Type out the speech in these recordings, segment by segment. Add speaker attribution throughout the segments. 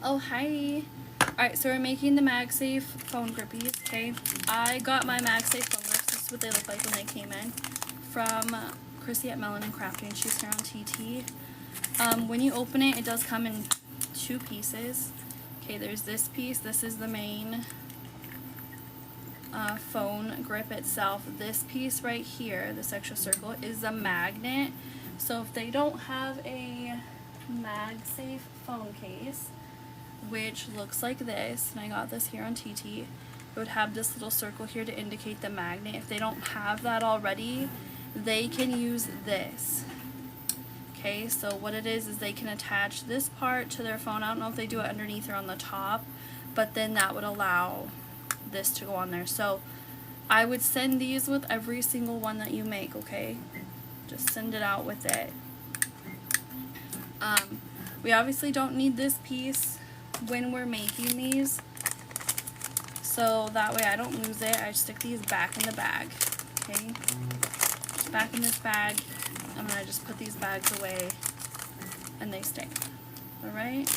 Speaker 1: Oh, hi. Alright, so we're making the Magsafe phone grippies, okay? I got my Magsafe phone grips. This is what they look like when they came in. From Chrissy at Melanin Crafting. She's here on TT. When you open it, it does come in two pieces. Okay, there's this piece. This is the main phone grip itself. This piece right here, this extra circle, is a magnet. So if they don't have a Magsafe phone case, which looks like this, and I got this here on TT, it would have this little circle here to indicate the magnet. If they don't have that already, they can use this. Okay, so what it is they can attach this part to their phone. I don't know if they do it underneath or on the top, but then that would allow this to go on there. So I would send these with every single one that you make, okay? Just send it out with it. We obviously don't need this piece when we're making these, so that way I don't lose it. I stick these back in the bag, okay? Back in this bag. I'm gonna just put these bags away and they stay. Alright?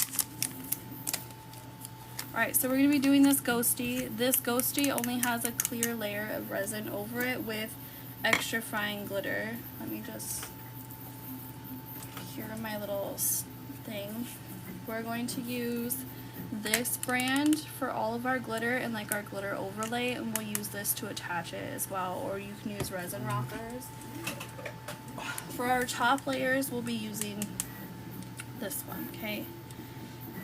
Speaker 1: Alright, so we're gonna be doing this ghosty. This ghosty only has a clear layer of resin over it with extra fine glitter. Let me just, here are my little thing. We're going to use this brand for all of our glitter and like our glitter overlay, and we'll use this to attach it as well, or you can use resin rockers. For our top layers, we'll be using this one, okay?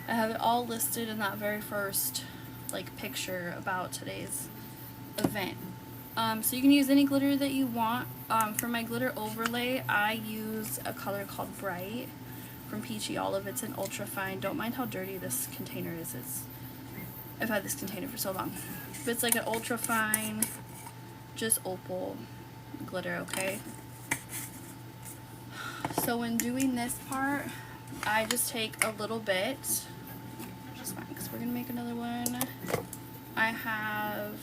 Speaker 1: I have it all listed in that very first like picture about today's event. So you can use any glitter that you want. For my glitter overlay, I use a color called Bright from Peachy Olive. It's an ultra fine. Don't mind how dirty this container is. I've had this container for so long. But it's like an ultra fine, just opal glitter, okay? So when doing this part, I just take a little bit, which is fine because we're going to make another one. I have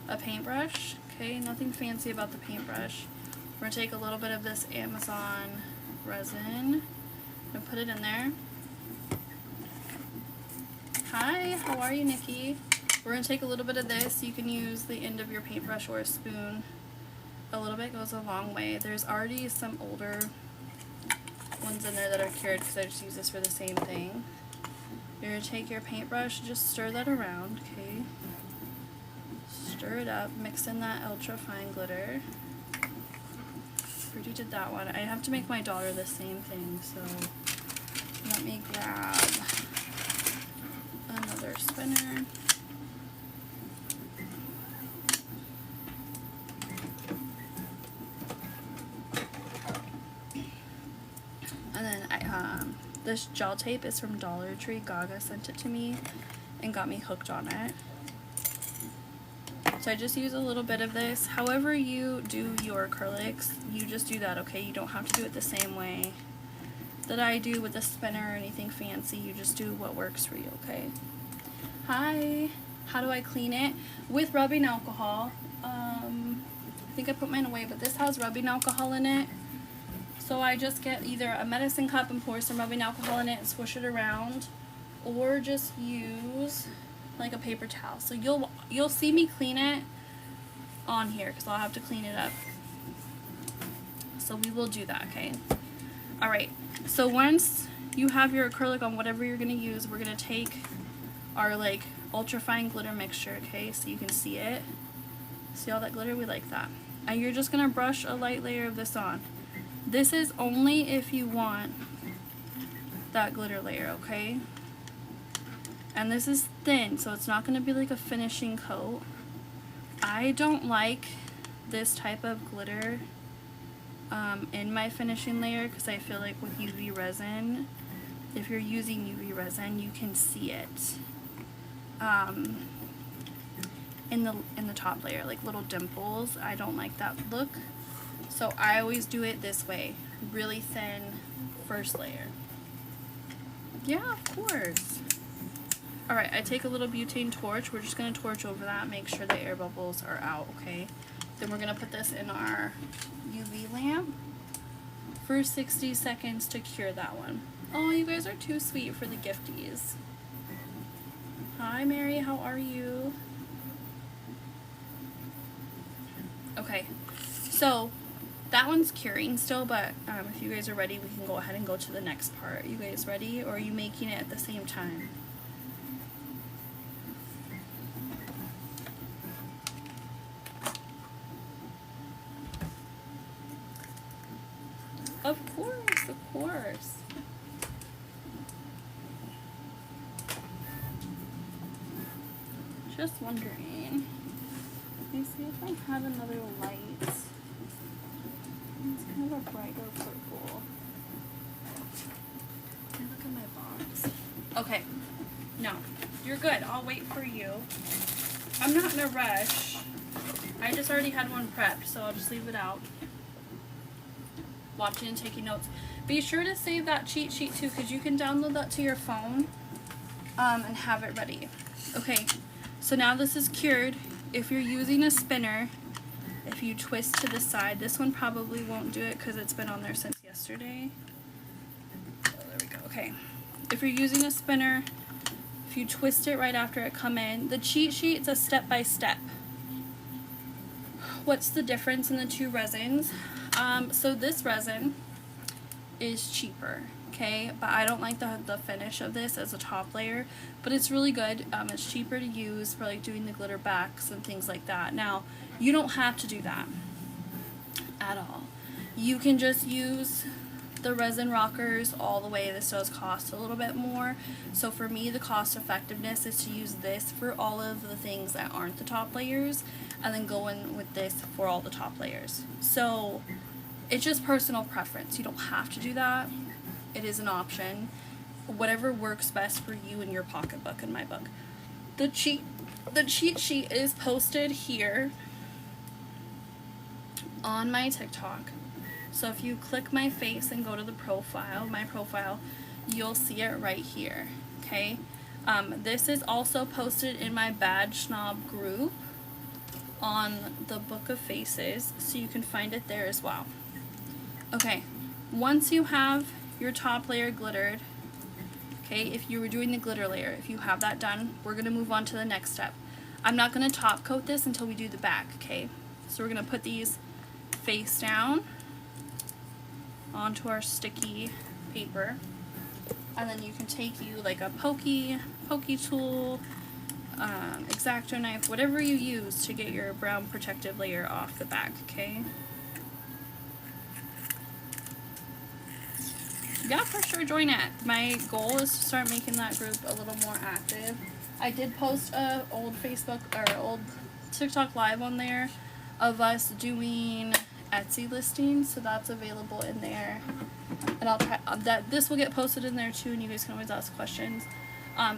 Speaker 1: a paintbrush, okay, nothing fancy about the paintbrush. We're going to take a little bit of this Amazon resin and put it in there. Hi, how are you, Nikki? We're going to take a little bit of this. You can use the end of your paintbrush or a spoon. A little bit goes a long way. There's already some older ones in there that are cured because I just use this for the same thing. You're going to take your paintbrush, just stir that around, okay? Stir it up, mix in that ultra fine glitter. Already did that one. I have to make my daughter the same thing, so let me grab another spinner. And then this gel tape is from Dollar Tree. Gaga sent it to me and got me hooked on it. So I just use a little bit of this. However you do your acrylics, you just do that, okay? You don't have to do it the same way that I do with a spinner or anything fancy. You just do what works for you, okay? Hi. How do I clean it? With rubbing alcohol. I think I put mine away, but this has rubbing alcohol in it. So I just get either a medicine cup and pour some rubbing alcohol in it and swish it around, or just use like a paper towel. So you'll see me clean it on here because I'll have to clean it up. So we will do that, okay? Alright, so once you have your acrylic on whatever you're going to use, we're going to take our like ultra fine glitter mixture, okay? So you can see it. See all that glitter? We like that. And you're just going to brush a light layer of this on. This is only if you want that glitter layer, okay? And this is thin, so it's not going to be like a finishing coat. I don't like this type of glitter in my finishing layer because I feel like with UV resin, if you're using UV resin, you can see it in the top layer, like little dimples. I don't like that look. So I always do it this way, really thin first layer. Yeah, of course. Alright, I take a little butane torch. We're just going to torch over that, make sure the air bubbles are out, okay? Then we're going to put this in our UV lamp for 60 seconds to cure that one. Oh, you guys are too sweet for the gifties. Hi, Mary. How are you? Okay. So, that one's curing still, but if you guys are ready, we can go ahead and go to the next part. You guys ready, or are you making it at the same time? Of course, of course. Just wondering. Let me see if I have another light. It's kind of a brighter purple. Can I look at my box? Okay. No, you're good. I'll wait for you. I'm not in a rush. I just already had one prepped, so I'll just leave it out. Watching and taking notes. Be sure to save that cheat sheet too, because you can download that to your phone and have it ready. Okay, so now this is cured. If you're using a spinner, if you twist to the side, this one probably won't do it because it's been on there since yesterday. Oh, there we go. Okay, if you're using a spinner, if you twist it right after it come in, the cheat sheet's a step-by-step. What's the difference in the two resins? So this resin is cheaper, okay, but I don't like the finish of this as a top layer, but it's really good. It's cheaper to use for like doing the glitter backs and things like that. Now, you don't have to do that at all. You can just use the resin rockers all the way. This does cost a little bit more, so for me the cost effectiveness is to use this for all of the things that aren't the top layers, and then go in with this for all the top layers. So it's just personal preference. You don't have to do that. It is an option. Whatever works best for you in your pocketbook, in my book. The cheat sheet is posted here on my TikTok. So if you click my face and go to the profile, my profile, you'll see it right here, okay? This is also posted in my Badge Snob group on the Book of Faces, so you can find it there as well. Okay, once you have your top layer glittered, okay, if you were doing the glitter layer, if you have that done, we're going to move on to the next step. I'm not going to top coat this until we do the back, okay? So we're going to put these face down onto our sticky paper, and then you can take you like a pokey tool, X-Acto knife, whatever you use to get your brown protective layer off the back, okay? Yeah, for sure, join it. My goal is to start making that group a little more active. I did post a old Facebook or old TikTok live on there of us doing Etsy listings, so that's available in there, and I'll try that. This will get posted in there too, and you guys can always ask questions.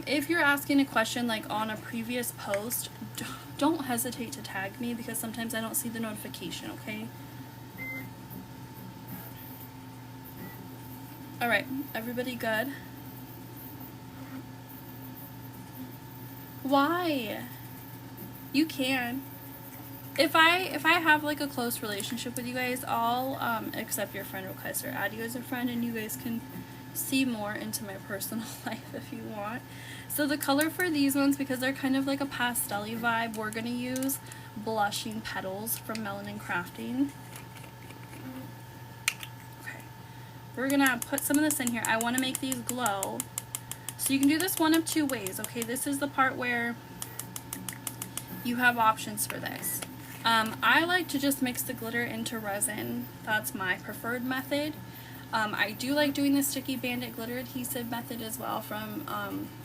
Speaker 1: If you're asking a question like on a previous post, don't hesitate to tag me, because sometimes I don't see the notification, okay? Alright, everybody good? Why? You can. If I have like a close relationship with you guys, I'll accept your friend request or add you as a friend, and you guys can see more into my personal life if you want. So the color for these ones, because they're kind of like a pastel-y vibe, we're gonna use Blushing Petals from Melanin Crafting. Okay, we're gonna put some of this in here. I want to make these glow, so you can do this one of two ways. Okay, this is the part where you have options for this. I like to just mix the glitter into resin. That's my preferred method. I do like doing the Sticky Bandit glitter adhesive method as well from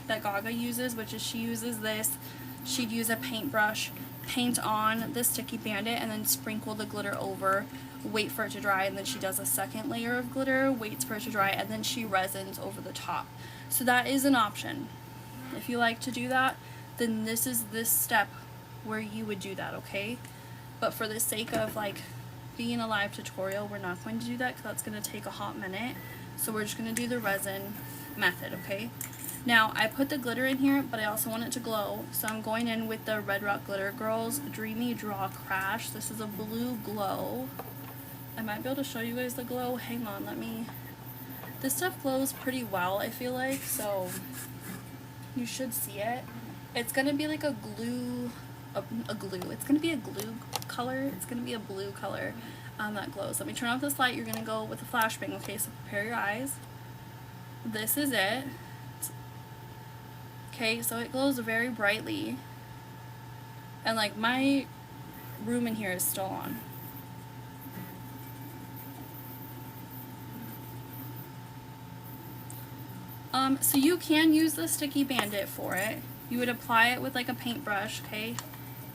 Speaker 1: that Gaga uses, which is she uses this. She'd use a paintbrush, paint on the Sticky Bandit, and then sprinkle the glitter over, wait for it to dry, and then she does a second layer of glitter, waits for it to dry, and then she resins over the top. So that is an option. If you like to do that, then this is this step where you would do that, okay? But for the sake of like being a live tutorial, we're not going to do that because that's going to take a hot minute. So we're just going to do the resin method, okay? Now, I put the glitter in here, but I also want it to glow. So I'm going in with the Red Rock Glitter Girls Dreamy Draw Crash. This is a blue glow. I might be able to show you guys the glow. Hang on, let me... This stuff glows pretty well, I feel like, so you should see it. It's gonna be like a glue, it's gonna be a glue color. It's gonna be a blue color that glows. Let me turn off this light. You're gonna go with a flashbang, okay? So prepare your eyes. This is it. Okay, so it glows very brightly. And like my room in here is still on. So you can use the Sticky Bandit for it. You would apply it with like a paintbrush, okay?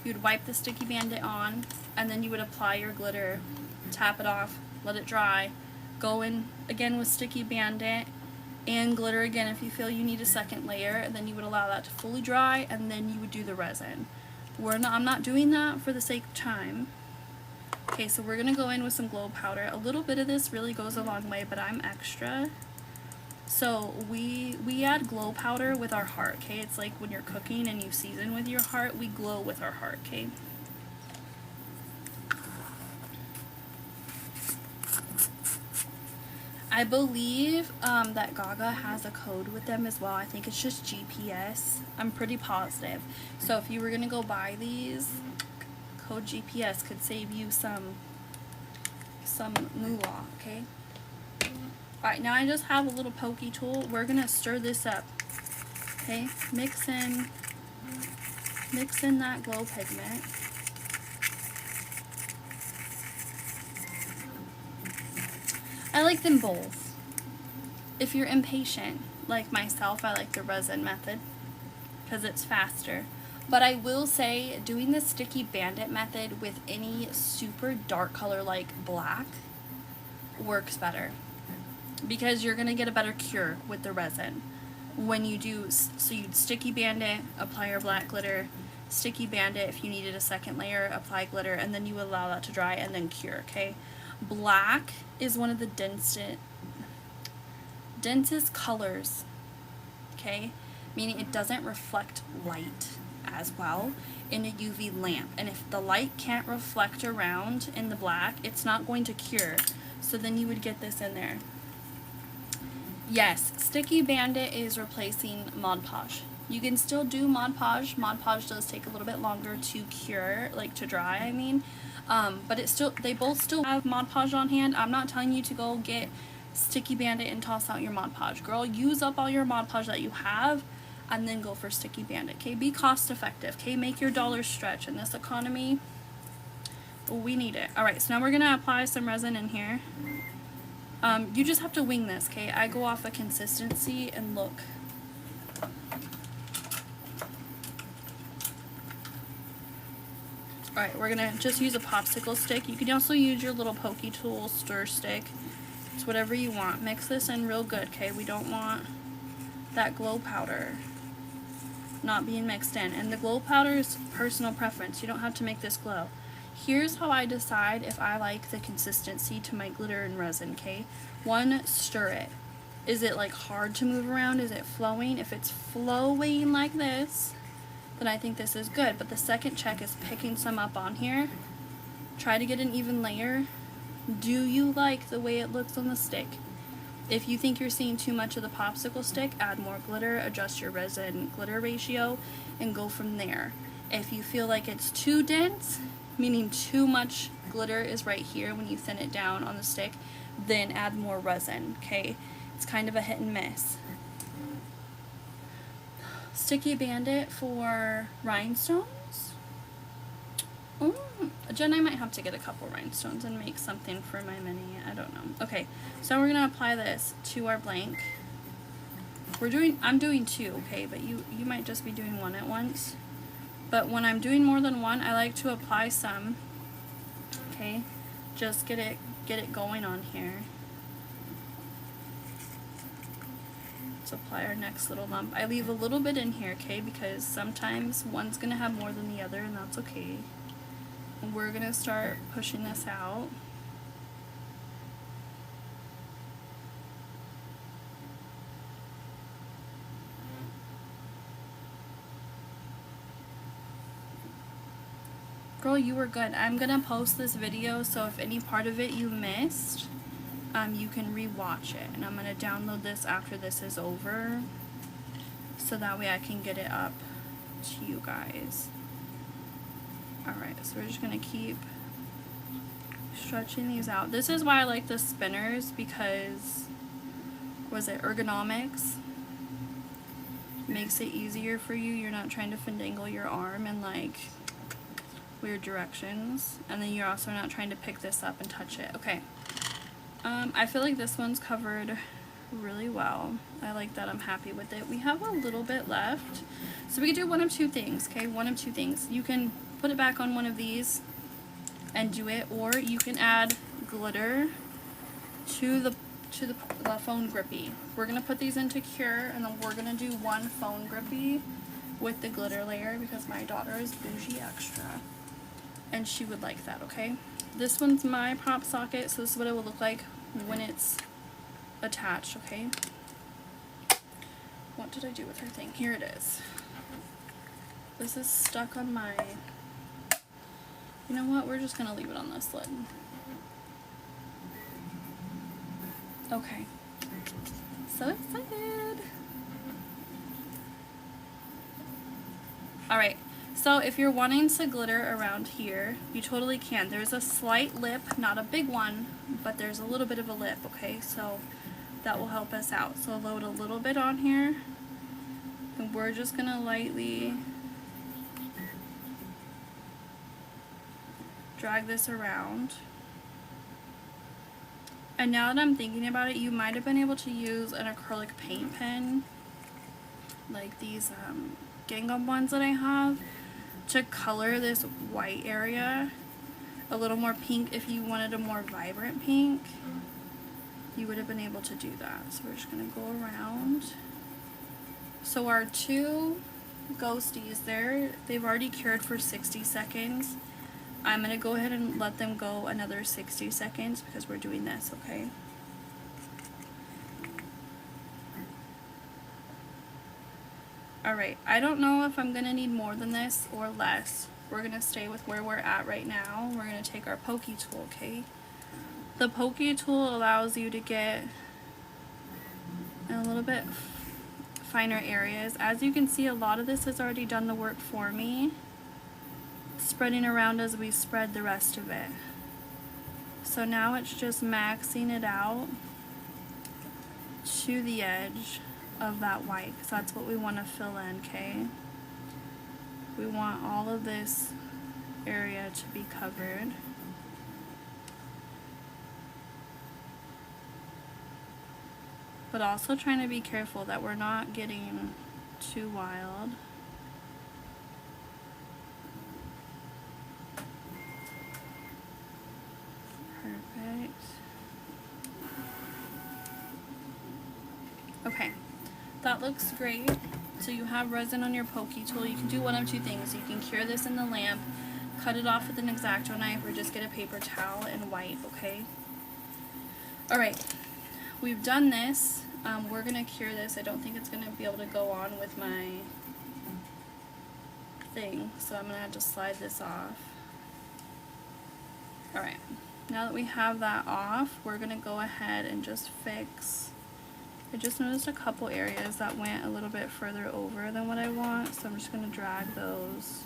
Speaker 1: You would wipe the Sticky Bandit on, and then you would apply your glitter, tap it off, let it dry, go in again with Sticky Bandit and glitter again if you feel you need a second layer, and then you would allow that to fully dry, and then you would do the resin. I'm not doing that for the sake of time. Okay, so we're gonna go in with some glow powder. A little bit of this really goes a long way, but I'm extra. So we add glow powder with our heart, okay? It's like when you're cooking and you season with your heart, we glow with our heart, okay? I believe that Gaga has a code with them as well. I think it's just GPS. I'm pretty positive. So if you were gonna go buy these, code GPS could save you some moolah, okay? Alright, now I just have a little pokey tool. We're gonna stir this up. Okay, mix in that glow pigment. I like them both. If you're impatient, like myself, I like the resin method because it's faster. But I will say, doing the Sticky Bandit method with any super dark color like black works better, because you're going to get a better cure with the resin when you do. So you'd Sticky Bandit, apply your black glitter, Sticky Bandit if you needed a second layer, apply glitter, and then you allow that to dry and then cure, okay? Black is one of the densest colors, okay? Meaning it doesn't reflect light as well in a UV lamp, and if the light can't reflect around in the black, it's not going to cure. So then you would get this in there. Yes, Sticky Bandit is replacing Mod Podge. You can still do Mod Podge. Mod Podge does take a little bit longer to cure, like to dry, I mean. But they both still have Mod Podge on hand. I'm not telling you to go get Sticky Bandit and toss out your Mod Podge. Girl, use up all your Mod Podge that you have and then go for Sticky Bandit, okay? Be cost effective, okay? Make your dollars stretch. In this economy, we need it. Alright, so now we're going to apply some resin in here. You just have to wing this, okay? I go off of consistency and look. Alright, we're gonna just use a popsicle stick. You can also use your little pokey tool, stir stick. It's whatever you want. Mix this in real good, okay? We don't want that glow powder not being mixed in. And the glow powder is personal preference. You don't have to make this glow. Here's how I decide if I like the consistency to my glitter and resin, okay? One, stir it. Is it like hard to move around? Is it flowing? If it's flowing like this, then I think this is good. But the second check is picking some up on here. Try to get an even layer. Do you like the way it looks on the stick? If you think you're seeing too much of the popsicle stick, add more glitter, adjust your resin glitter ratio, and go from there. If you feel like it's too dense, meaning too much glitter is right here when you thin it down on the stick, then add more resin, okay? It's kind of a hit and miss. Sticky Bandit for rhinestones. Jen, I might have to get a couple rhinestones and make something for my mini. I don't know. Okay, so we're gonna apply this to our blank. I'm doing two, okay, but you might just be doing one at once. But when I'm doing more than one, I like to apply some. Okay, just get it going on here. Let's apply our next little lump. I leave a little bit in here, okay, because sometimes one's gonna have more than the other, and that's okay. And we're gonna start pushing this out. Girl, you were good. I'm gonna post this video, so if any part of it you missed, you can re-watch it. And I'm going to download this after this is over, so that way I can get it up to you guys. Alright, so we're just going to keep stretching these out. This is why I like the spinners, because, was it ergonomics? Makes it easier for you. You're not trying to finagle your arm in like weird directions, and then you're also not trying to pick this up and touch it. Okay, I feel like this one's covered really well. I like that. I'm happy with it. We have a little bit left, so we can do one of two things. Okay, one of two things. You can put it back on one of these and do it, or you can add glitter to the phone grippy. We're gonna put these into cure, and then we're gonna do one phone grippy with the glitter layer, because my daughter is bougie extra and she would like that. Okay, this one's my pop socket, so this is what it will look like when it's attached. Okay, what did I do with her thing? Here it is. This is stuck on my, you know what, we're just gonna leave it on this lid. Okay, so excited. Alright, so if you're wanting to glitter around here, you totally can. There's a slight lip, not a big one, but there's a little bit of a lip, okay? So that will help us out. So load a little bit on here, and we're just gonna lightly drag this around. And now that I'm thinking about it, you might have been able to use an acrylic paint pen, like these gingham ones that I have, to color this white area a little more pink. If you wanted a more vibrant pink, you would have been able to do that. So we're just going to go around. So our two ghosties there, they've already cured for 60 seconds. I'm going to go ahead and let them go another 60 seconds because we're doing this, okay? Alright, I don't know if I'm going to need more than this or less. We're going to stay with where we're at right now. We're going to take our pokey tool, okay? The pokey tool allows you to get a little bit finer areas. As you can see, a lot of this has already done the work for me, spreading around as we spread the rest of it. So now it's just maxing it out to the edge of that white, because that's what we want to fill in, okay? We want all of this area to be covered. But also trying to be careful that we're not getting too wild. Perfect. Okay, that looks great. So you have resin on your pokey tool. You can do one of two things. You can cure this in the lamp, cut it off with an X-Acto knife, or just get a paper towel and wipe, okay? Alright, we've done this. We're going to cure this. I don't think it's going to be able to go on with my thing, so I'm going to have to slide this off. Alright, now that we have that off, we're going to go ahead and just fix. I just noticed a couple areas that went a little bit further over than what I want, so I'm just going to drag those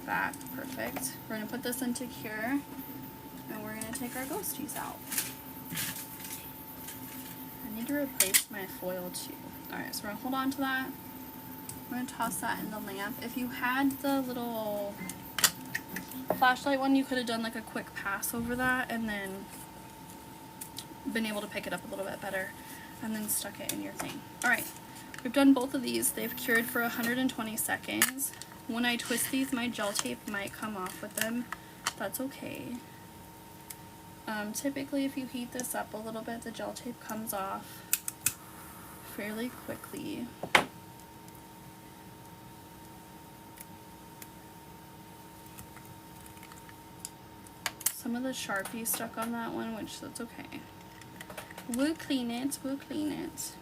Speaker 1: back. Perfect. We're going to put this into cure, and we're going to take our ghosties out. I need to replace my foil too. Alright, so we're going to hold on to that. We're going to toss that in the lamp. If you had the little flashlight one, you could have done like a quick pass over that and then been able to pick it up a little bit better and then stuck it in your thing. Alright, we've done both of these. They've cured for 120 seconds. When I twist these, my gel tape might come off with them. That's okay. Typically, if you heat this up a little bit, the gel tape comes off fairly quickly. Some of the Sharpie stuck on that one, which that's okay. We'll clean it, we'll clean it.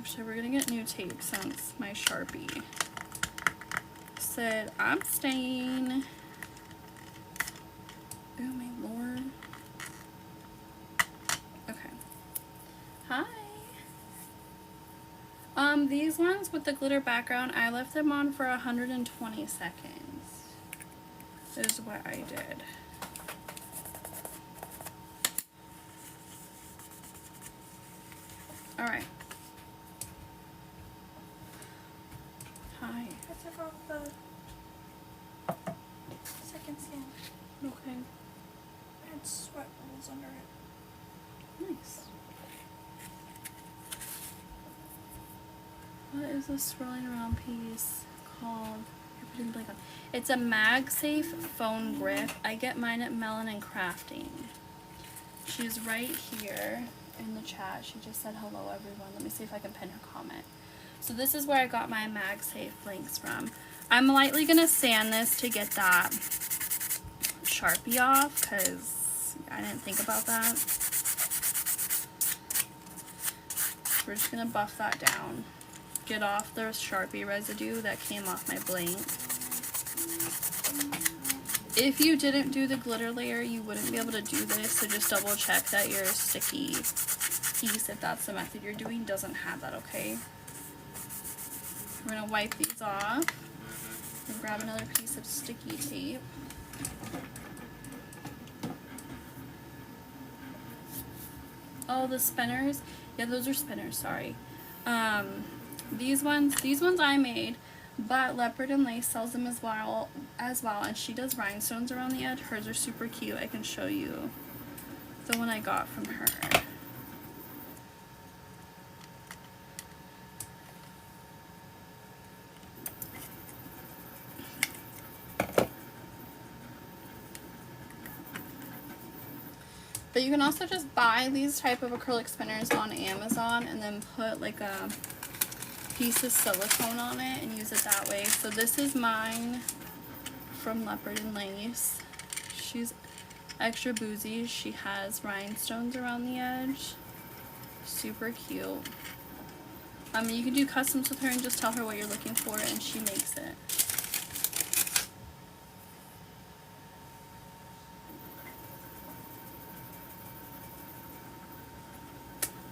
Speaker 1: Actually, we're gonna get new tape since my Sharpie said I'm staying. Oh my lord. Okay. Hi. These ones with the glitter background, I left them on for 120 seconds. Is what I did. Alright. Hi.
Speaker 2: I took off the second skin.
Speaker 1: Okay.
Speaker 2: I had sweat bubbles under it.
Speaker 1: Nice. What is this swirling around piece called? It's a Magsafe phone grip. I get mine at Melon and Crafting. She's right here in the chat. She just said hello everyone. Let me see if I can pin her comment. So this is where I got my Magsafe links from. I'm lightly gonna sand this to get that Sharpie off because I didn't think about that. We're just gonna buff that down. Get off the Sharpie residue that came off my blank. If you didn't do the glitter layer, you wouldn't be able to do this, so just double check that your sticky piece, if that's the method you're doing, doesn't have that, okay? We're gonna wipe these off and grab another piece of sticky tape. Oh, the spinners? Yeah, those are spinners, sorry. These ones I made, but Leopard and Lace sells them as well, and she does rhinestones around the edge. Hers are super cute. I can show you the one I got from her. But you can also just buy these type of acrylic spinners on Amazon and then put like a piece of silicone on it and use it that way. So this is mine from Leopard and Lace. She's extra boozy. She has rhinestones around the edge. Super cute. You can do customs with her and just tell her what you're looking for and she makes it.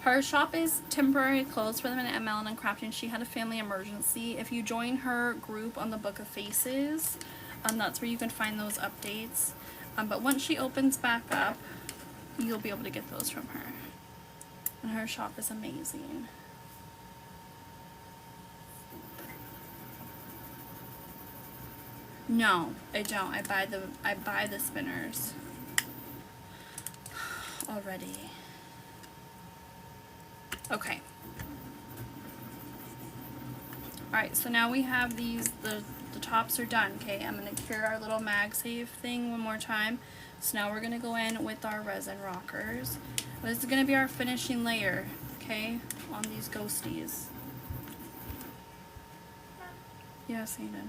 Speaker 1: Her shop is temporarily closed for the minute at Melon and Crafting. She had a family emergency. If you join her group on the Book of Faces, that's where you can find those updates. But once she opens back up, you'll be able to get those from her. And her shop is amazing. No, I don't. I buy the spinners already. Okay. Alright, so now we have these, the tops are done, okay? I'm going to cure our little Magsafe thing one more time. So now we're going to go in with our resin rockers. This is going to be our finishing layer, okay, on these ghosties. Yes, Aiden.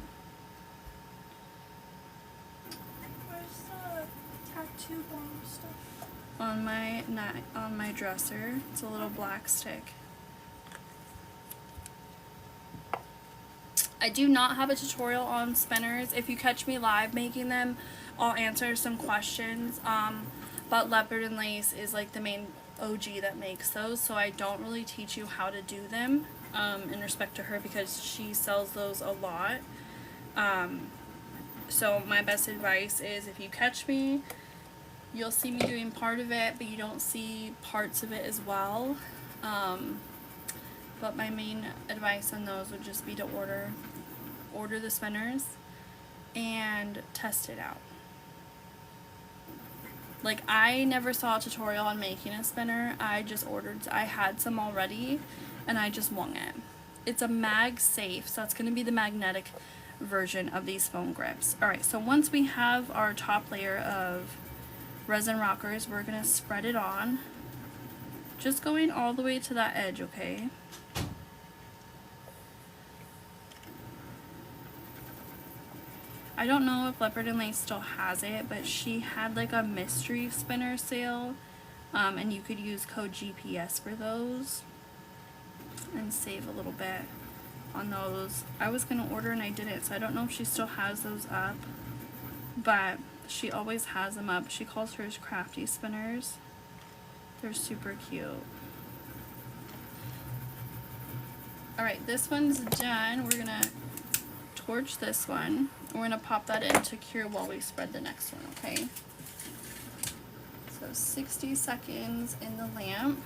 Speaker 2: Where's the tattoo bomb stuff?
Speaker 1: On my dresser. It's a little black stick. I do not have a tutorial on spinners. If you catch me live making them, I'll answer some questions. But Leopard and Lace is like the main OG that makes those, so I don't really teach you how to do them in respect to her because she sells those a lot. So my best advice is if you catch me, you'll see me doing part of it, but you don't see parts of it as well. But my main advice on those would just be to order the spinners and test it out. Like, I never saw a tutorial on making a spinner. I had some already and I just wung it. It's a Magsafe, so it's going to be the magnetic version of these foam grips. Alright, so once we have our top layer of resin rockers, we're going to spread it on, just going all the way to that edge, okay? I don't know if Leopard and Lace still has it, but she had like a mystery spinner sale, and you could use code GPS for those. and save a little bit on those. I was gonna order and I didn't, so I don't know if she still has those up, but she always has them up. She calls hers crafty spinners. They're super cute. Alright, this one's done. We're gonna torch this one. We're gonna pop that in to cure while we spread the next one, okay? So 60 seconds in the lamp.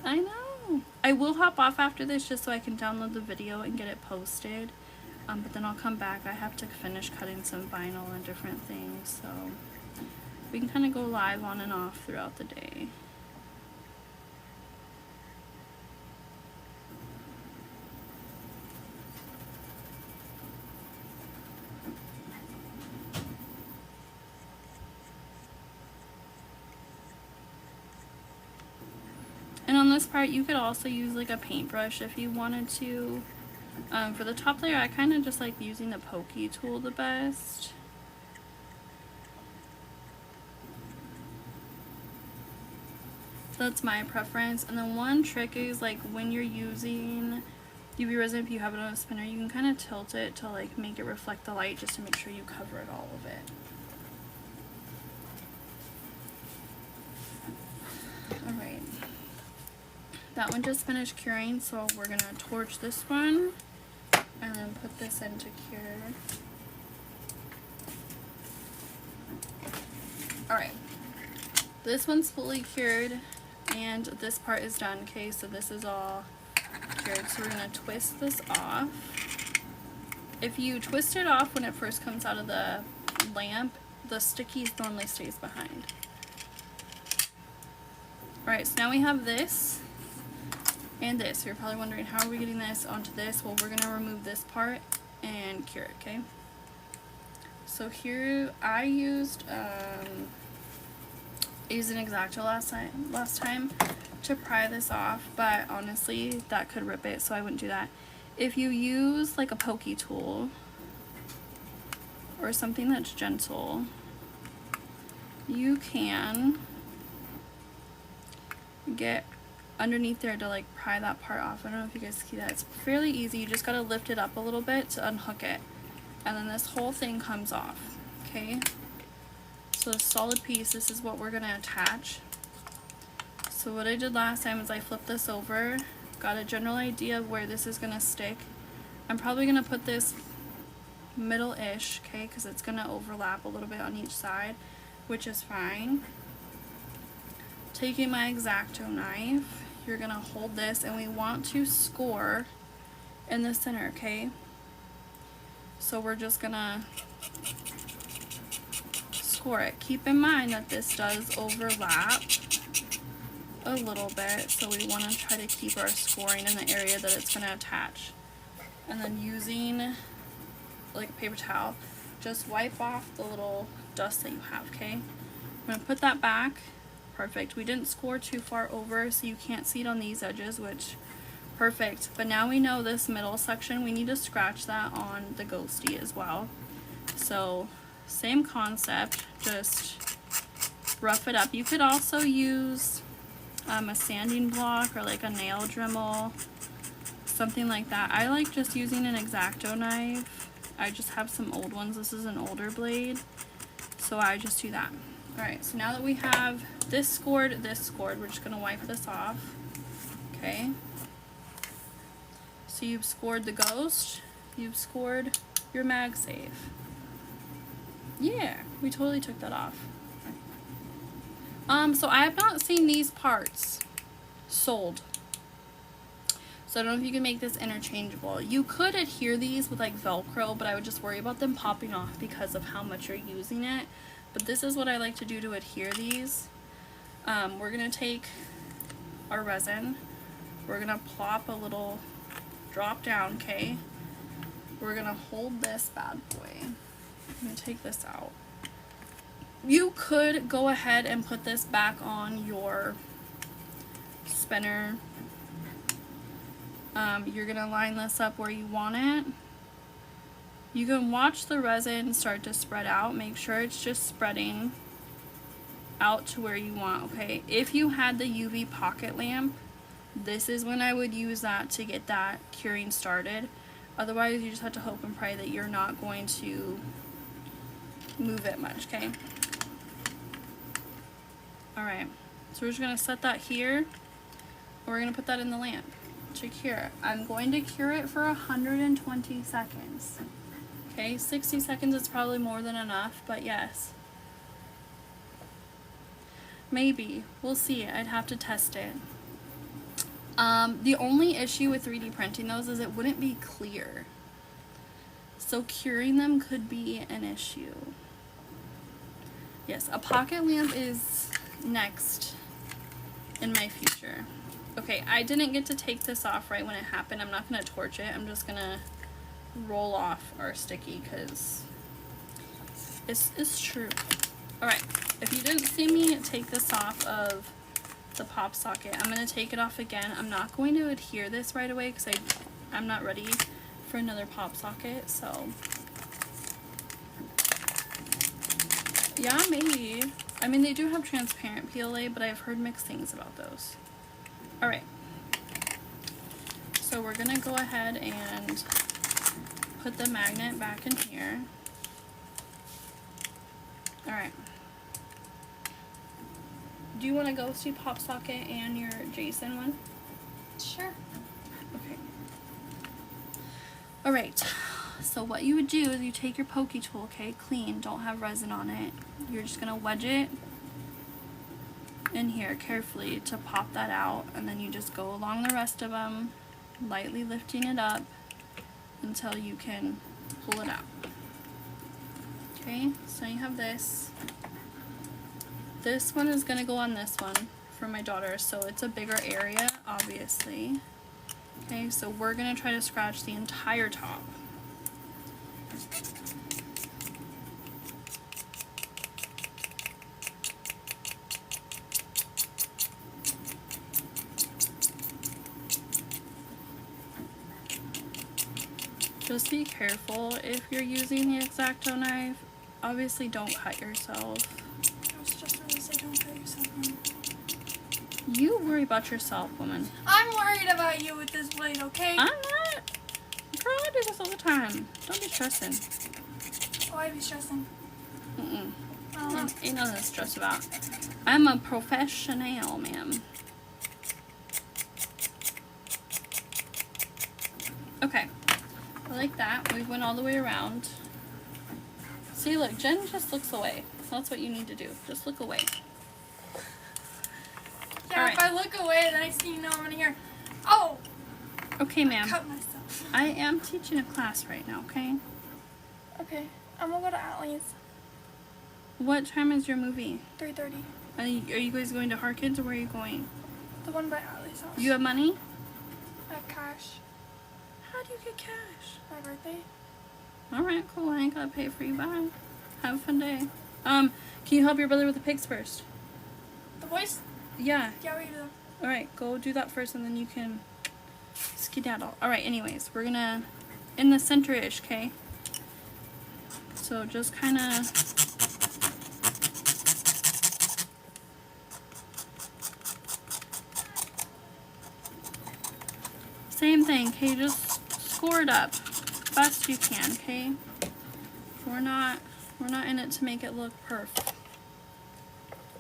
Speaker 1: I know. I will hop off after this just so I can download the video and get it posted. But then I'll come back. I have to finish cutting some vinyl and different things, so we can kind of go live on and off throughout the day. And on this part, you could also use like a paintbrush if you wanted to. For the top layer, I kind of just like using the pokey tool the best. So that's my preference. And then one trick is like when you're using UV resin, if you have it on a spinner, you can kind of tilt it to like make it reflect the light just to make sure you cover it all of it. Alright. That one just finished curing, so we're going to torch this one and then put this into cure. Alright, this one's fully cured and this part is done, okay, so this is all cured. So we're going to twist this off. If you twist it off when it first comes out of the lamp, the stickies normally stays behind. Alright, so now we have this and this. You're probably wondering, how are we getting this onto this? Well, we're going to remove this part and cure it, okay? So here, I used an X-Acto last time to pry this off, but honestly, that could rip it, so I wouldn't do that. If you use like a pokey tool or something that's gentle, you can get underneath there to like pry that part off. I don't know if you guys see that. It's fairly easy. You just gotta lift it up a little bit to unhook it, and then this whole thing comes off, okay? So a solid piece, this is what we're gonna attach. So what I did last time is I flipped this over, got a general idea of where this is gonna stick. I'm probably gonna put this middle-ish, okay, because it's gonna overlap a little bit on each side, which is fine. Taking my X-Acto knife, you're gonna hold this, and we want to score in the center, okay? So we're just gonna score it. Keep in mind that this does overlap a little bit, so we want to try to keep our scoring in the area that it's gonna attach. And then using like a paper towel, just wipe off the little dust that you have, okay? I'm gonna put that back. Perfect. We didn't score too far over, so you can't see it on these edges, which perfect. But now we know this middle section, we need to scratch that on the ghosty as well. So same concept, just rough it up. You could also use a sanding block or like a nail Dremel, something like that. I like just using an X-Acto knife. I just have some old ones. This is an older blade, so I just do that. Alright, so now that we have this scored, we're just going to wipe this off. Okay. So you've scored the ghost, you've scored your Magsafe. Yeah, we totally took that off. So I have not seen these parts sold. So I don't know if you can make this interchangeable. You could adhere these with like Velcro, but I would just worry about them popping off because of how much you're using it. But this is what I like to do to adhere these. We're going to take our resin. We're going to plop a little drop down, okay? We're going to hold this bad boy. I'm going to take this out. You could go ahead and put this back on your spinner. You're going to line this up where you want it. You can watch the resin start to spread out. Make sure it's just spreading out to where you want, okay? If you had the UV pocket lamp, this is when I would use that to get that curing started. Otherwise, you just have to hope and pray that you're not going to move it much, okay? Alright, so we're just going to set that here, and we're going to put that in the lamp to cure. I'm going to cure it for 120 seconds. Okay, 60 seconds is probably more than enough, but yes. Maybe. We'll see. I'd have to test it. The only issue with 3D printing those is it wouldn't be clear. So curing them could be an issue. Yes, a pocket lamp is next in my future. Okay, I didn't get to take this off right when it happened. I'm not going to torch it. I'm just going to roll off our sticky because it's true. Alright, if you didn't see me take this off of the pop socket, I'm going to take it off again. I'm not going to adhere this right away because I'm not ready for another pop socket, so yeah, maybe. I mean, they do have transparent PLA, but I've heard mixed things about those. Alright, so we're going to go ahead and put the magnet back in here. Alright. Do you want a ghosty pop socket and your Jason one?
Speaker 2: Sure.
Speaker 1: Okay. Alright, so what you would do is you take your pokey tool, okay, clean, don't have resin on it. You're just going to wedge it in here carefully to pop that out, and then you just go along the rest of them, lightly lifting it up until you can pull it out. Okay, so you have this. This one is going to go on this one for my daughter, so it's a bigger area, obviously. Okay, so we're going to try to scratch the entire top. Just be careful if you're using the X-Acto knife. Obviously, don't cut yourself.
Speaker 2: I was just going to say, don't cut yourself.
Speaker 1: You worry about yourself, woman.
Speaker 2: I'm worried about you with this blade, okay?
Speaker 1: I'm not. Girl, I do this all the time. Don't be stressing.
Speaker 2: Oh, I be stressing.
Speaker 1: Ain't nothing to stress about. I'm a professional, ma'am. Okay. Like that. We went all the way around. See, look, Jen just looks away. That's what you need to do. Just look away.
Speaker 2: Yeah,
Speaker 1: All
Speaker 2: if
Speaker 1: right.
Speaker 2: I look away, the next thing you know, I'm gonna hear, oh!
Speaker 1: Okay, ma'am.
Speaker 2: Cut myself.
Speaker 1: I am teaching a class right now, okay?
Speaker 2: Okay, I'm gonna go to Atlee's.
Speaker 1: What time is your movie?
Speaker 2: 3:30.
Speaker 1: Are you guys going to Harkins or where are you going?
Speaker 2: The one by Atlee's house.
Speaker 1: You have money?
Speaker 2: I have cash.
Speaker 1: How do you get cash?
Speaker 2: My birthday.
Speaker 1: Alright, cool. I ain't gotta pay for you. Bye. Have a fun day. Can you help your brother with the pigs first?
Speaker 2: The boys?
Speaker 1: Yeah.
Speaker 2: Yeah, we do them.
Speaker 1: Alright, go do that first and then you can skedaddle. Alright, anyways, we're gonna, in the center-ish, okay? So just kinda, same thing, okay? Just score it up best you can, okay? We're not in it to make it look perfect.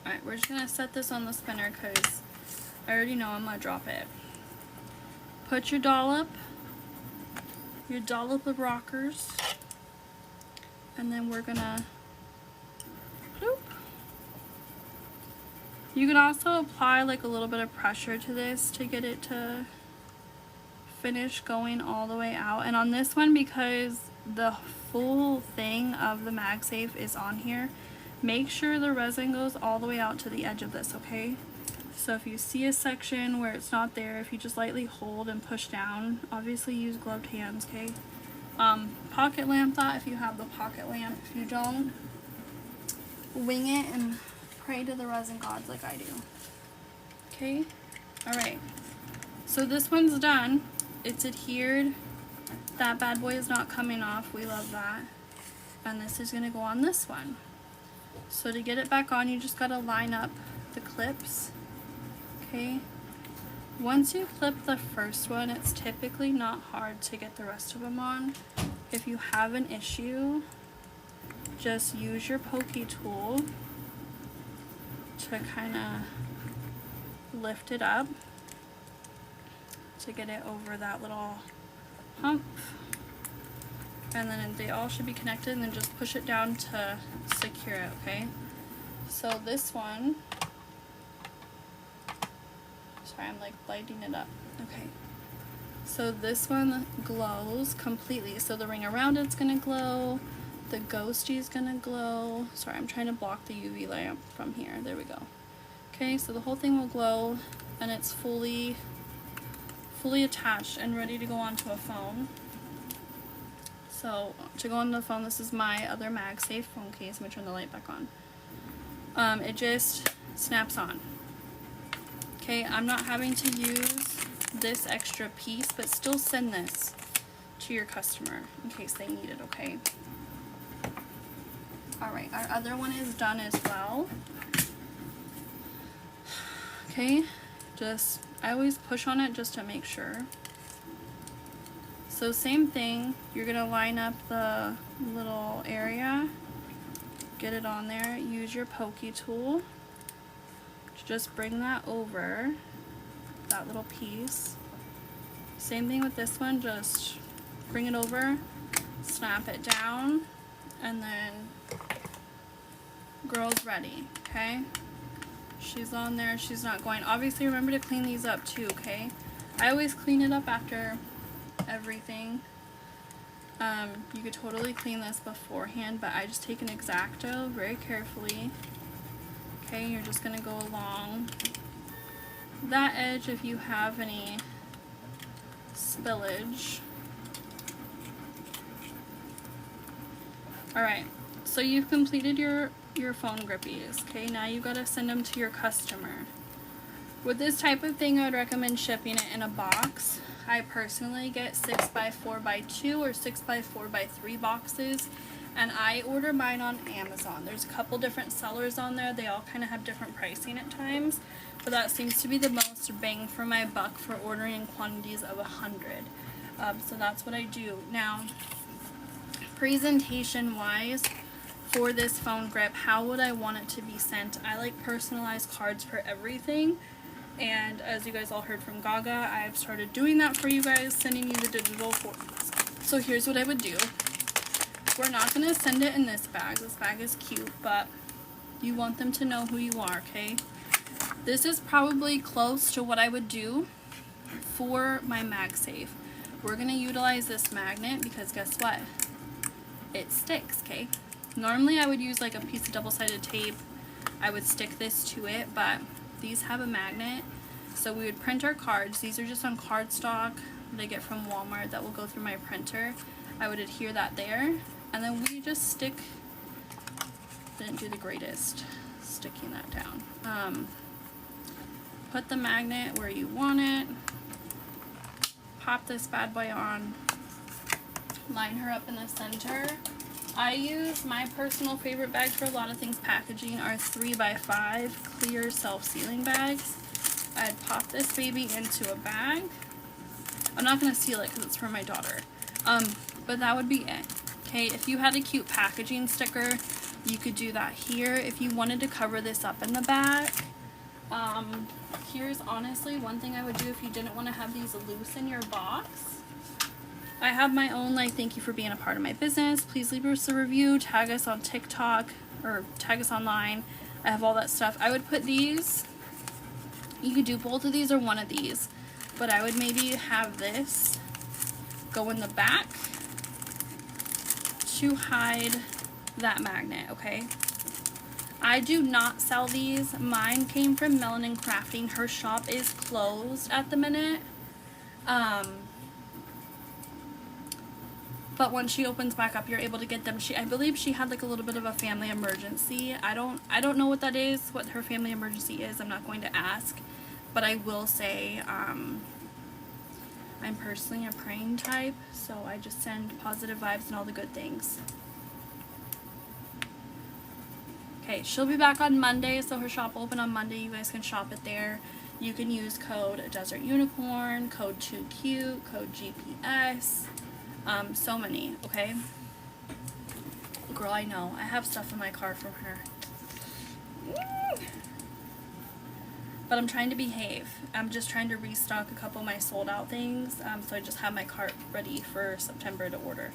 Speaker 1: Alright, we're just gonna set this on the spinner because I already know I'm gonna drop it. Put your dollop of rockers, and then we're gonna bloop. You can also apply like a little bit of pressure to this to get it to finish going all the way out. And on this one, because the full thing of the Magsafe is on here, make sure the resin goes all the way out to the edge of this, okay? So if you see a section where it's not there, if you just lightly hold and push down, obviously use gloved hands, okay? Pocket lamp that if you have the pocket lamp. If you don't, wing it and pray to the resin gods like I do. Okay? Alright. So this one's done. It's adhered. That bad boy is not coming off. We love that. And this is going to go on this one. So to get it back on, you just gotta line up the clips, okay? Once you clip the first one, it's typically not hard to get the rest of them on. If you have an issue, just use your pokey tool to kind of lift it up to get it over that little hump. And then they all should be connected, and then just push it down to secure it, okay? So this one, sorry, I'm like lighting it up. Okay. So this one glows completely. So the ring around it's gonna glow. The ghosty is gonna glow. Sorry, I'm trying to block the UV lamp from here. There we go. Okay, so the whole thing will glow, and it's fully attached and ready to go onto a phone. So to go onto the phone, this is my other Magsafe phone case. I'm gonna turn the light back on. It just snaps on. Okay, I'm not having to use this extra piece, but still send this to your customer in case they need it, okay? Alright, our other one is done as well. Okay, I always push on it just to make sure. So same thing, you're gonna line up the little area, get it on there, use your pokey tool to just bring that over that little piece. Same thing with this one, just bring it over, snap it down, and then girl's ready, okay? She's on there, she's not going. Obviously remember to clean these up too, okay? I always clean it up after everything. You could totally clean this beforehand, but I just take an X-Acto very carefully. Okay, you're just gonna go along that edge if you have any spillage. Alright, so you've completed your phone grippies. Okay, now you gotta send them to your customer. With this type of thing, I would recommend shipping it in a box. I personally get 6x4x2 or 6x4x3 boxes, and I order mine on Amazon. There's a couple different sellers on there. They all kind of have different pricing at times, but that seems to be the most bang for my buck for ordering in quantities of 100. So that's what I do. Now, presentation wise, for this phone grip, how would I want it to be sent? I like personalized cards for everything. And as you guys all heard from Gaga, I've started doing that for you guys, sending you the digital forms. So here's what I would do. We're not going to send it in this bag. This bag is cute, but you want them to know who you are, okay? This is probably close to what I would do for my Magsafe. We're going to utilize this magnet because guess what? It sticks, okay? Normally I would use like a piece of double-sided tape. I would stick this to it, but these have a magnet, so we would print our cards. These are just on cardstock that I get from Walmart that will go through my printer. I would adhere that there, and then we just stick, didn't do the greatest sticking that down. Put the magnet where you want it, pop this bad boy on, line her up in the center. I use my personal favorite bags for a lot of things packaging are 3x5 clear self-sealing bags. I'd pop this baby into a bag. I'm not going to seal it because it's for my daughter. But that would be it. Okay, if you had a cute packaging sticker, you could do that here. If you wanted to cover this up in the back, here's honestly one thing I would do if you didn't want to have these loose in your box. I have my own, like, thank you for being a part of my business. Please leave us a review, tag us on TikTok, or tag us online. I have all that stuff. I would put these, you could do both of these or one of these, but I would maybe have this go in the back to hide that magnet, okay? I do not sell these. Mine came from Melanin Crafting. Her shop is closed at the minute. But when she opens back up, you're able to get them. I believe she had like a little bit of a family emergency. I don't know what that is, what her family emergency is. I'm not going to ask, but I will say I'm personally a praying type, so I just send positive vibes and all the good things. Okay, she'll be back on Monday, so her shop will open on Monday. You guys can shop it there. You can use code Desert Unicorn, code 2Cute, code GPS, so many, okay? Girl, I know. I have stuff in my car from her. But I'm trying to behave. I'm just trying to restock a couple of my sold out things, so I just have my cart ready for September to order.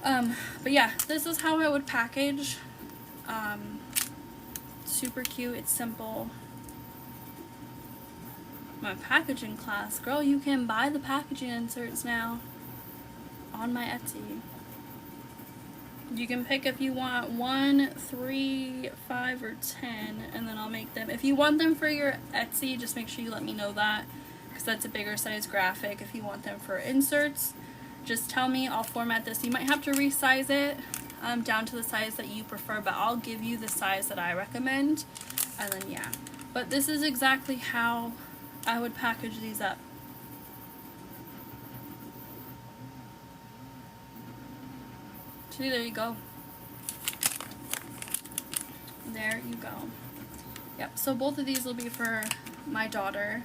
Speaker 1: But yeah, this is how I would package. Super cute, it's simple. My packaging class, girl, you can buy the packaging inserts now on my Etsy. You can pick if you want 1, 3, 5, or 10, and then I'll make them. If you want them for your Etsy, just make sure you let me know that, because that's a bigger size graphic. If you want them for inserts, just tell me, I'll format this. You might have to resize it down to the size that you prefer, but I'll give you the size that I recommend, and then yeah. But this is exactly how I would package these up. See, there you go. There you go. Yep, so both of these will be for my daughter.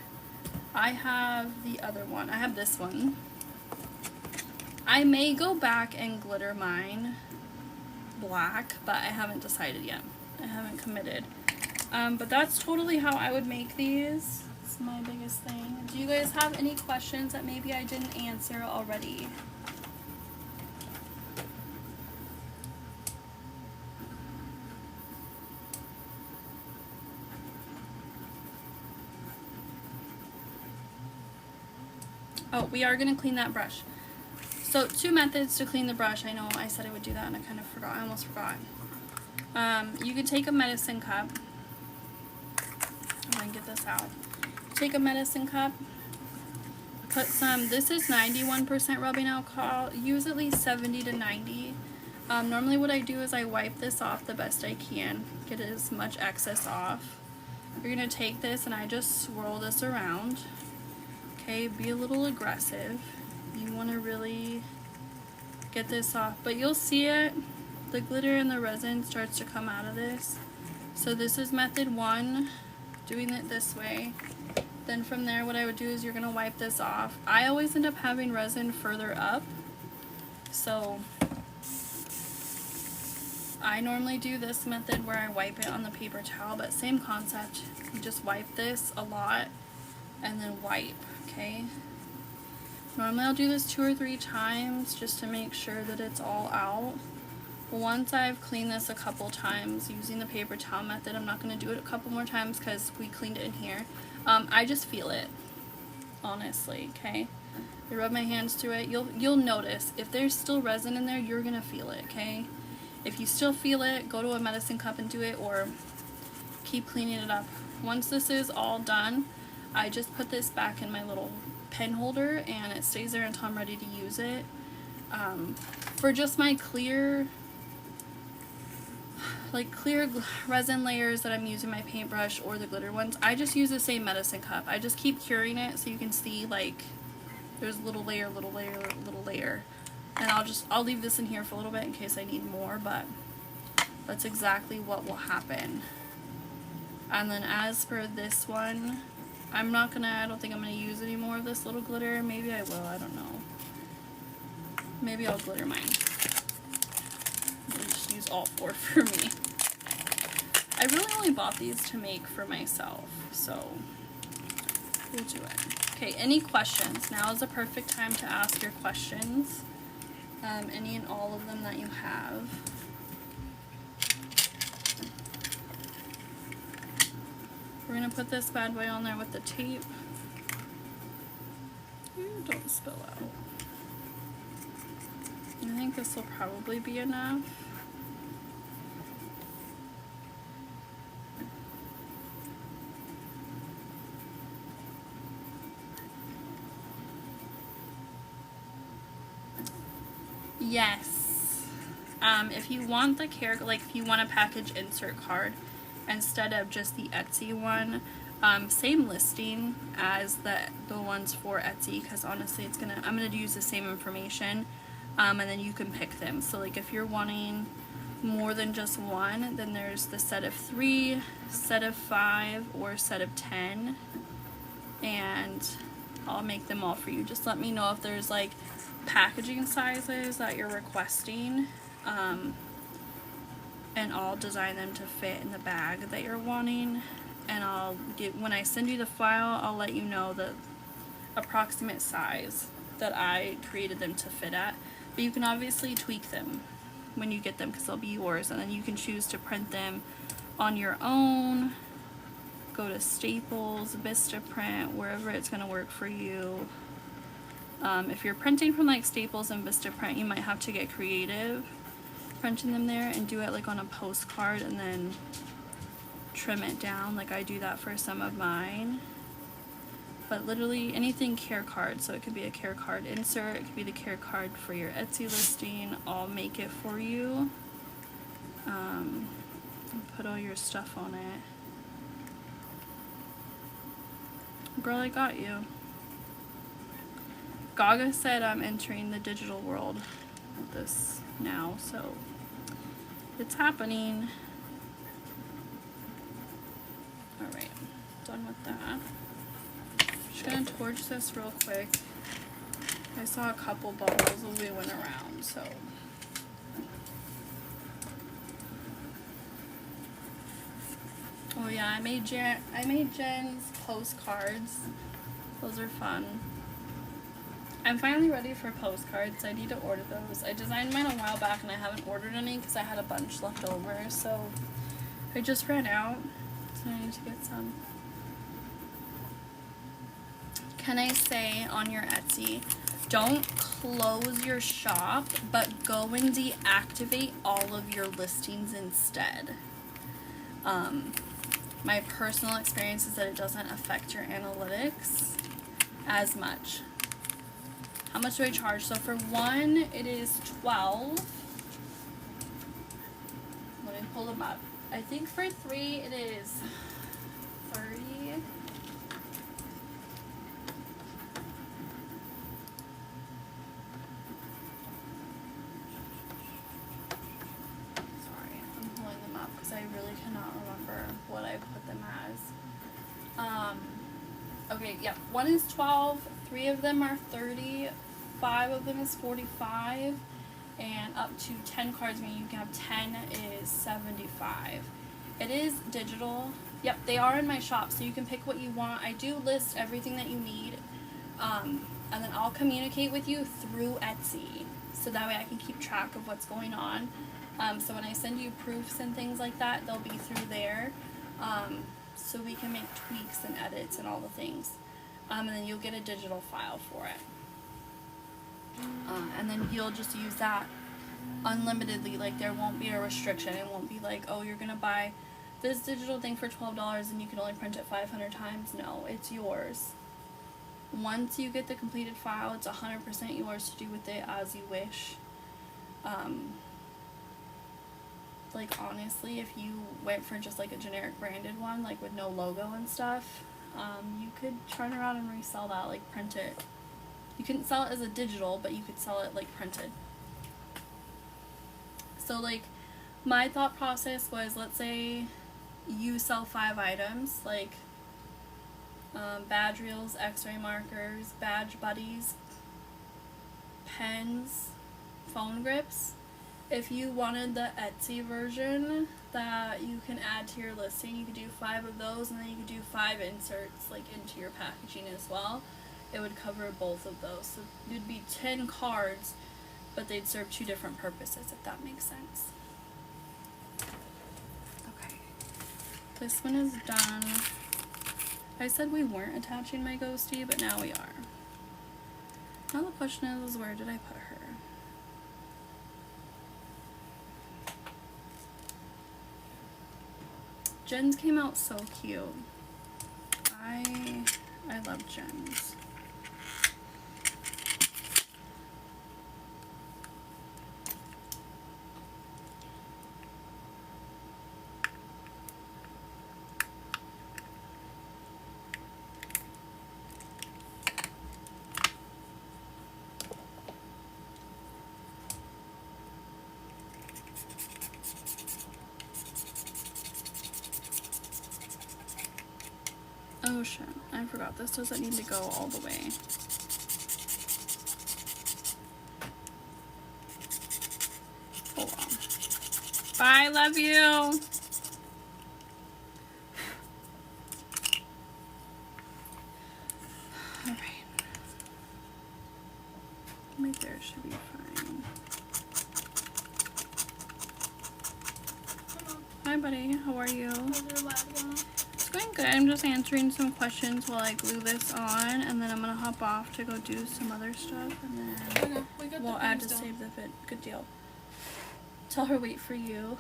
Speaker 1: I have the other one. I have this one. I may go back and glitter mine black, but I haven't decided yet. I haven't committed. But that's totally how I would make these. It's my biggest thing. Do you guys have any questions that maybe I didn't answer already? Oh, we are going to clean that brush. So 2 methods to clean the brush. I know I said I would do that and I kind of forgot. I almost forgot. You can take a medicine cup. I'm going to get this out. Take a medicine cup. Put some, this is 91% rubbing alcohol. Use at least 70 to 90. Normally what I do is I wipe this off the best I can. Get as much excess off. You're going to take this and I just swirl this around. Okay, be a little aggressive. You want to really get this off, but you'll see it. The glitter and the resin starts to come out of this. So this is method 1, doing it this way. Then from there, what I would do is you're going to wipe this off. I always end up having resin further up, so I normally do this method where I wipe it on the paper towel, but same concept. You just wipe this a lot and then wipe. Okay, normally I'll do this 2 or 3 times just to make sure that it's all out. Once I've cleaned this a couple times using the paper towel method, I'm not going to do it a couple more times because we cleaned it in here. I just feel it, honestly. Okay, I rub my hands through it. You'll notice if there's still resin in there, you're going to feel it. Okay, if you still feel it, go to a medicine cup and do it, or keep cleaning it up. Once this is all done, I just put this back in my little pen holder and it stays there until I'm ready to use it. For just my clear resin layers that I'm using my paintbrush or the glitter ones, I just use the same medicine cup. I just keep curing it so you can see like there's little layer, little layer, little layer. And I'll leave this in here for a little bit in case I need more, but that's exactly what will happen. And then as for this one, I don't think I'm gonna use any more of this little glitter. Maybe I will, I don't know. Maybe I'll glitter mine. I'll just use all 4 for me. I really only bought these to make for myself, so we'll do it. Okay, any questions? Now is the perfect time to ask your questions. Any and all of them that you have. We're going to put this bad boy on there with the tape. Ooh, don't spill out. I think this will probably be enough. Yes. If you want the if you want a package insert card, instead of just the Etsy one, same listing as the ones for Etsy, because honestly I'm gonna use the same information, and then you can pick them. So like if you're wanting more than just one, then there's the set of 3, set of 5, or set of 10, and I'll make them all for you. Just let me know if there's like packaging sizes that you're requesting, and I'll design them to fit in the bag that you're wanting, and when I send you the file, I'll let you know the approximate size that I created them to fit at, but you can obviously tweak them when you get them because they'll be yours, and then you can choose to print them on your own, go to Staples, Vistaprint, wherever it's going to work for you. If you're printing from like Staples and Vistaprint, you might have to get creative printing them there and do it like on a postcard and then trim it down, like I do that for some of mine. But literally anything care card, so it could be a care card insert, it could be the care card for your Etsy listing, I'll make it for you. And put all your stuff on it. Girl, I got you. Gaga said I'm entering the digital world with this now, so it's happening. Alright, done with that. Just gonna torch this real quick. I saw a couple bubbles as we went around, so. Oh yeah, I made Jen's postcards. Those are fun. I'm finally ready for postcards. I need to order those. I designed mine a while back and I haven't ordered any because I had a bunch left over, so I just ran out, so I need to get some. Can I say on your Etsy, don't close your shop, but go and deactivate all of your listings instead. My personal experience is that it doesn't affect your analytics as much. How much do I charge? So for one, it is $12. Let me pull them up. I think for 3, it is $30. I really cannot remember what I put them as. Okay, yeah, one is 12, 3 of them are 30, 5 of them is 45, and up to 10 cards, meaning you can have 10, is 75. It is digital. Yep, they are in my shop, so you can pick what you want. I do list everything that you need, and then I'll communicate with you through Etsy, so that way I can keep track of what's going on. So when I send you proofs and things like that, they'll be through there, so we can make tweaks and edits and all the things, and then you'll get a digital file for it, and then you'll just use that unlimitedly. Like, there won't be a restriction. It won't be like, oh, you're gonna buy this digital thing for $12 and you can only print it 500 times. No, it's yours. Once you get the completed file, it's 100% yours to do with it as you wish. Like, honestly, if you went for just like a generic branded one, like with no logo and stuff, you could turn around and resell that, like print it. You couldn't sell it as a digital, but you could sell it like printed. So like, my thought process was, let's say you sell 5 items, like badge reels, x-ray markers, badge buddies, pens, phone grips. If you wanted the Etsy version that you can add to your listing, you could do 5 of those, and then you could do 5 inserts like into your packaging as well. It would cover both of those. So it would be 10 cards, but they'd serve 2 different purposes, if that makes sense. Okay. This one is done. I said we weren't attaching my ghostie, but now we are. Now the question is, where did I put her? Jen's came out so cute. I love Jen's. Oh shit, I forgot this doesn't need to go all the way. Hold on. Bye, love you. Alright. Right there should be fine. Hi buddy, how are you? It's going good. I'm just answering some questions while I glue this on, and then I'm gonna hop off to go do some other stuff, and then we'll add to save the vid. Good deal. Tell her wait for you.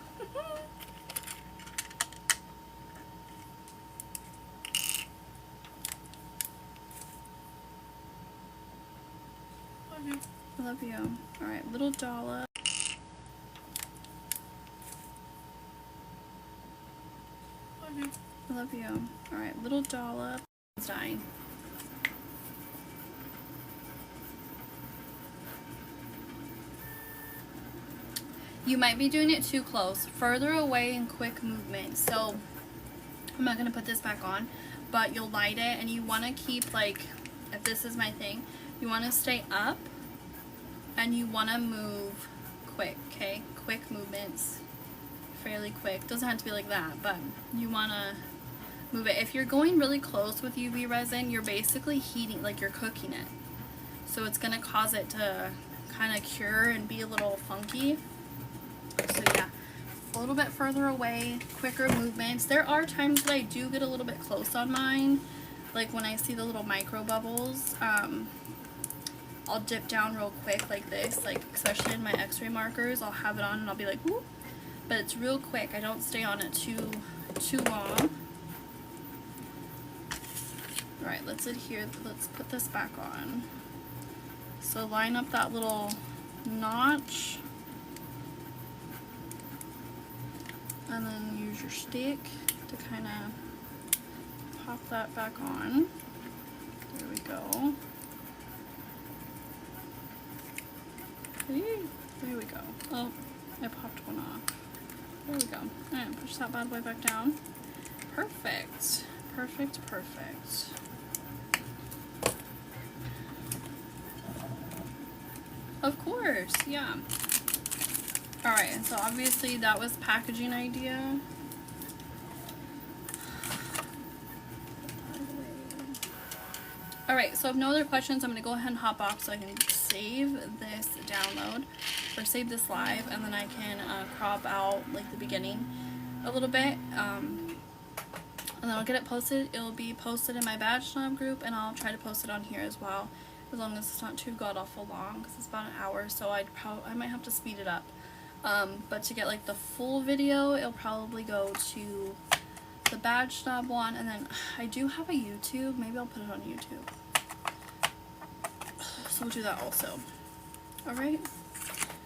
Speaker 1: I love you. Alright, little dollop. I love you. Alright, little dollop. It's dying. You might be doing it too close. Further away in quick movement. So, I'm not going to put this back on, but you'll light it, and you want to keep, like, if this is my thing, you want to stay up, and you want to move quick, okay? Quick movements. Fairly quick. Doesn't have to be like that, but you want to move it. If you're going really close with UV resin, you're basically heating, like you're cooking it. So it's going to cause it to kind of cure and be a little funky. So yeah, a little bit further away, quicker movements. There are times that I do get a little bit close on mine, like when I see the little micro bubbles. I'll dip down real quick like this, like especially in my x-ray markers. I'll have it on and I'll be like, whoop. But it's real quick. I don't stay on it too long. Alright, let's adhere. Let's put this back on. So line up that little notch. And then use your stick to kind of pop that back on. There we go. There we go. Oh, I popped one off. There we go. Alright, push that bad boy back down. Perfect. Perfect, perfect. Of course, yeah. Alright, so obviously that was packaging idea. Alright, so if no other questions, I'm going to go ahead and hop off so I can save this download, or save this live, and then I can crop out like the beginning a little bit, and then I'll get it posted. It'll be posted in my Badge Snob group, and I'll try to post it on here as well, as long as it's not too god-awful long, because it's about an hour, so I might have to speed it up. But to get like the full video, it'll probably go to the Badge Snob one, and then I do have a YouTube. Maybe I'll put it on YouTube. So we'll do that also. Alright?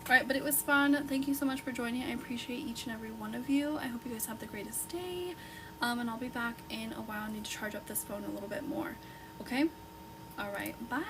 Speaker 1: Alright, but it was fun. Thank you so much for joining. I appreciate each and every one of you. I hope you guys have the greatest day. And I'll be back in a while. I need to charge up this phone a little bit more. Okay? Alright, bye!